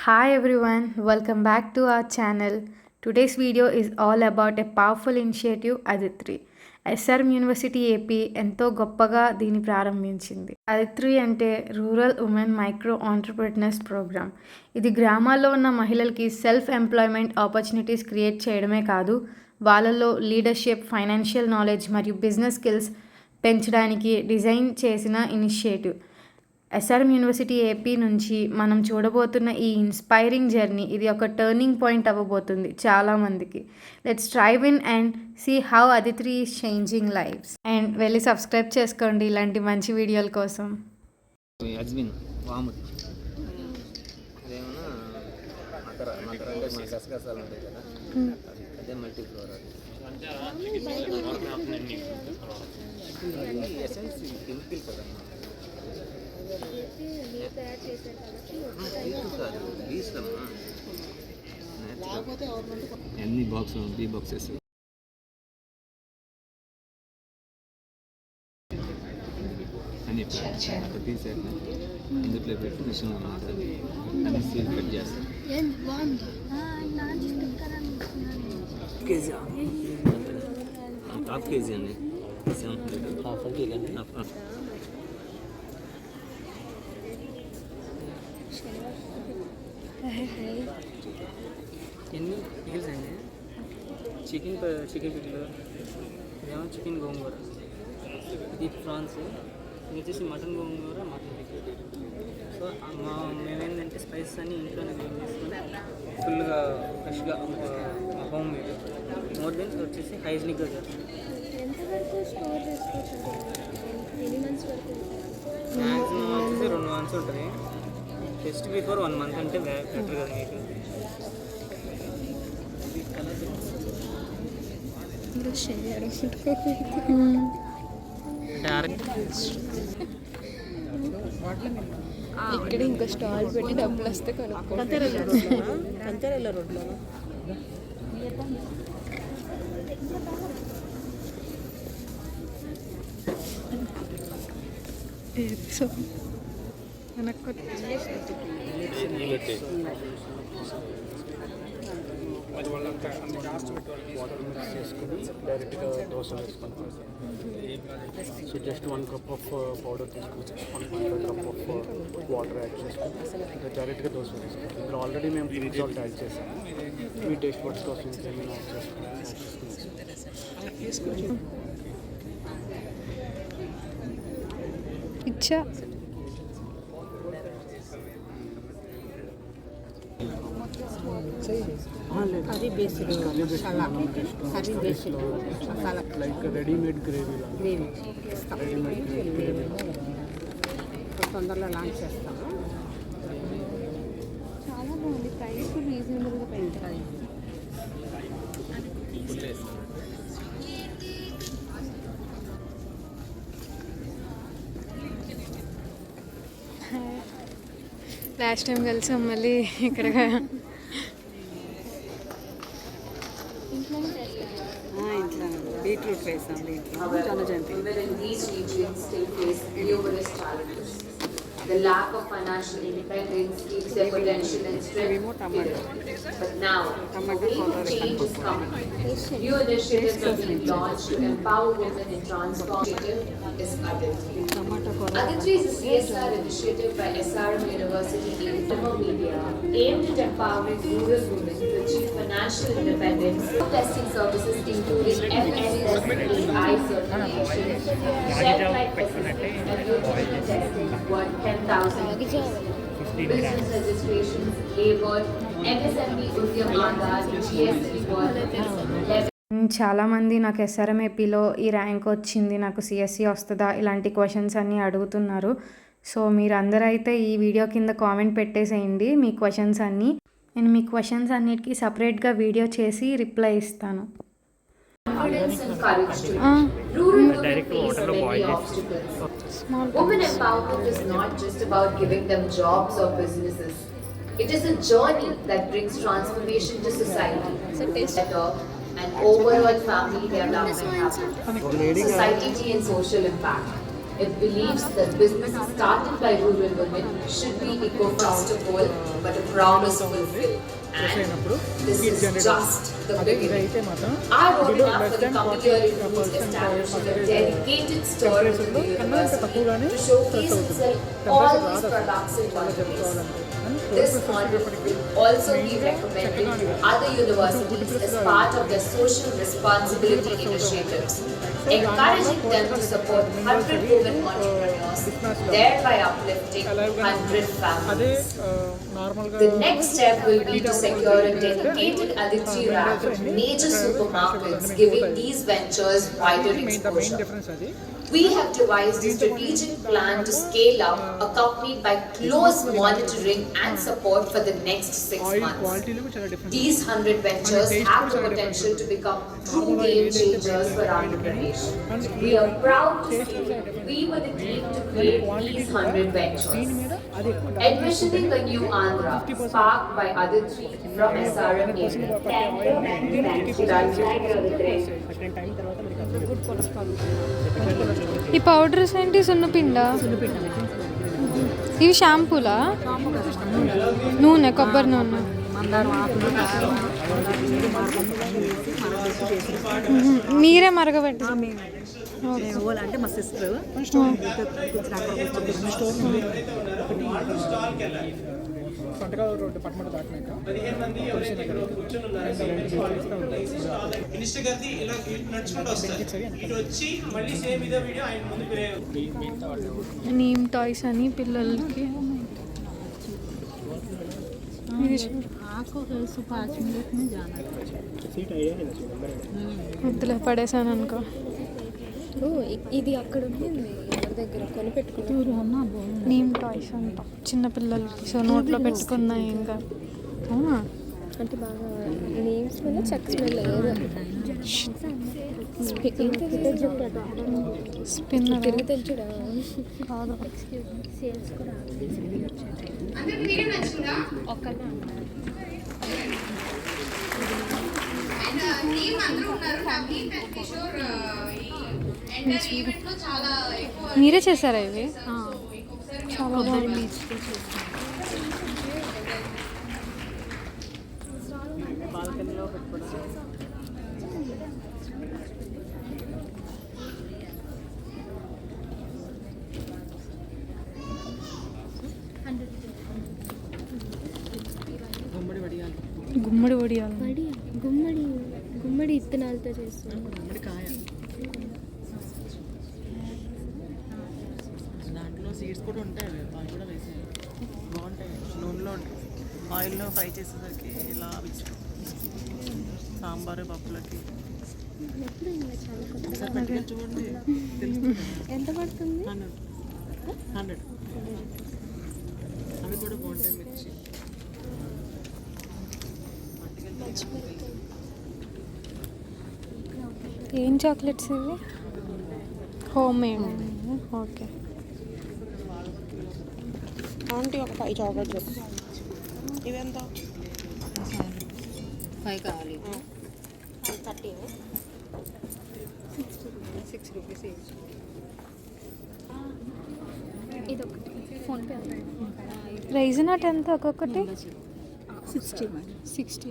Hi everyone, welcome back to our channel. Today's video is all about a powerful initiative Aditri. SRM university AP ఎంతో గొప్పగా దీన్ని ప్రారంభించింది. అదిత్రి అంటే rural women micro entrepreneurs programme. ఇది గ్రామాల్లో ఉన్న మహిళలకి సెల్ఫ్ ఎంప్లాయ్మెంట్ ఆపర్చునిటీస్ క్రియేట్ చేయడమే కాదు, వాళ్ళలో లీడర్షిప్, ఫైనాన్షియల్ నాలెడ్జ్ మరియు బిజినెస్ స్కిల్స్ పెంచడానికి డిజైన్ చేసిన ఇనిషియేటివ్. ఎస్ఆర్ఎం యూనివర్సిటీ ఏపీ నుంచి మనం చూడబోతున్న ఈ ఇన్స్పైరింగ్ జర్నీ ఇది ఒక టర్నింగ్ పాయింట్ అవ్వబోతుంది చాలామందికి. Let's dive in and see how Aditri is changing lives. And వెళ్ళి సబ్స్క్రైబ్ చేసుకోండి ఇలాంటి మంచి వీడియోల కోసం. ఎన్ని బాక్స్ బి బాక్సెస్ అని అక్కడ తీసాక ఇందులో పెట్టి మిషన్ అన్నమాట అని సీల్ కట్ చేస్తాం. కేజీ హాఫ్ కేజీ అండి, హాఫ్ కేజీ అండి. ఎన్ని పికిల్స్ అండి? చికెన్ పికిల్, ఇదేమో చికెన్ గోంగూర, ఇది ప్రాన్స్, ఇది వచ్చేసి మటన్ గోంగూర, మటన్ పికిల్. సో మేమేంటంటే స్పైసెస్ అన్నీ ఇంట్లోనే క్లీన్ చేసుకొని ఫుల్గా ఫ్రెష్గా హోమ్ మేడ్ మోర్ దెన్ వచ్చేసి హైజీనిక్గా చేస్తాం. మ్యాక్సిమం వచ్చేసి 2 months ఉంటుంది. టెస్ట్ బిఫోర్ 1 month అంటే బెటర్ కదా మీకు. ఇక్కడ ఇంకా స్టాల్ పెట్టి డబ్బులు వస్తే కొనుక్కో. కంచెల రోడ్లో వాటర్ మిక్స్ చేసుకుని డైరెక్ట్గా దోశ వేసుకుంటాం. So just 1 cup of powder తీసుకొని 1.5 cup ఆఫ్ వాటర్ యాడ్ చేసుకుని డైరెక్ట్గా దోశ వేసుకుంటాం. ఇక్కడ ఆల్రెడీ మేము పిక్ సాల్ట్ యాడ్ చేసాము. మీ టేస్ట్ బడ్స్ కోసం ఇంకేమైనా యాడ్ చేసుకుని ఇచ్చా అది బేసిక్ మసాలా, అది basic masala like readymade gravy readymade gravy తొందరలో లాంచ్ చేస్తాము. చాలా బాగుంది, ప్రైస్ రీజనబుల్గా పెడతాయి. లాస్ట్ టైం కలిసాం, మళ్ళీ ఇక్కడ ఇంట్లో బీట్రూట్ వేసాం. Women in these regions still face numerous challenges. The lack of financial independence keeps their potential and strength hidden. But now, a wave of change is coming. New initiatives are being launched to empower women and transform. Initiative is Aditri. Aditri is a CSR initiative by SRM University in Tamil Media aimed at empowering rural women to achieve financial independence. Testing services including MSSAI certification, shelf-life assistance, and nutritional testing worth 10,000 business registrations, labor, MSME Udyam Aadhaar, GST worth 11. చాలామంది నాకు SRM ఏపీలో ఈ rank వచ్చింది, నాకు CSC వస్తుందా, ఇలాంటి questions అన్నీ అడుగుతున్నారు. సో మీరు అందరూ అయితే ఈ వీడియో కింద కామెంట్ పెట్టేసేయండి మీ క్వశ్చన్స్ అన్నీ. నేను మీ క్వశ్చన్స్ అన్నిటికీ సపరేట్గా వీడియో చేసి రిప్లై ఇస్తాను. Confidence and courage to rural women face many obstacles. Women empowerment is not just about giving them jobs or businesses. It is a journey that brings transformation to society, better and overall family development happen, society and social impact. It believes that businesses started by rural women should be eco-first of all, but a promise fulfilled. And this is just the beginning. Our roadmap for the coming year includes establishing a dedicated store within the university to showcase and sell all these products in one place. This model will also be recommended to other universities as part of their social responsibility initiatives, encouraging them to support 100 women entrepreneurs, thereby uplifting 100 families. The next step will be to secure a dedicated Aditri rack with major supermarkets, giving these ventures wider exposure. We have devised a strategic plan to scale up, accompanied by close monitoring and support for the next 6 months. These 100 ventures have the potential to become true game changers for Andhra Pradesh. We are proud to say we were the team to create these 100 ventures. Envisioning a new Andhra, sparked by Aditri from SRM Navy. Thank you, Aditri. ఈ powders ఏంటి సున్నపిండా? ఇవి షాంపూలా? నూనె, కొబ్బరి నూనె. మీరే మరగబెట్టి అంటే మా sister సంతకాల రోడ్ డిపార్ట్మెంట్ దాటినాక మినిస్టర్ గారిది ఇలా నడుచుకుంటూ వస్తారు. ఇటు వచ్చి మళ్ళీ సేమ్ ఇదే వీడియో ఆయన ముందు నీమ్ టాయ్స్ అని పిల్లలకి. వద్దులే, పడేసాను అనుకో. ఇది అక్కడ ఉంటుంది ఎవరి దగ్గర కొని పెట్టుకున్నా నీమ్ టాయ్స్ అంట చిన్నపిల్లలకి. సో నోట్లో పెట్టుకున్నాయి ఇంకా. అవునా? అంటే బాగా నేమ్ స్మెల్ చెక్ స్మెల్ లేదు. స్పిన్నర్ తిరిగి తెలుసుడా కాదు. మీరే చేశారా ఇవి? చాలా బాగుంది. గుమ్మడి వడియాలు. గుమ్మడి గుమ్మడి ఇత్తనాలతో చేస్తాం. దాంట్లో సీడ్స్ కూడా ఉంటాయి, అవి కూడా వేసాయి, బాగుంటాయి. నూనెలో ఆయిల్లో ఫ్రై చేసేసరికి ఇలా సాంబారు పప్పులకి చూడండి. ఎంత పడుతుంది? 100 అవి కూడా బాగుంటాయి. మిర్చి ఏం చాక్లెట్స్ ఇవి? Home made. ఓకే. ఆంటీ ఒక 5 చాక్లెట్స్. ఇవెంత? 5 కావాలి. 30 6 రూపీస్ ఈచ్. ఇది ఒకటి ఫోన్పే. రైజినట్ ఎంత ఒక్కొక్కటి? 60. 60.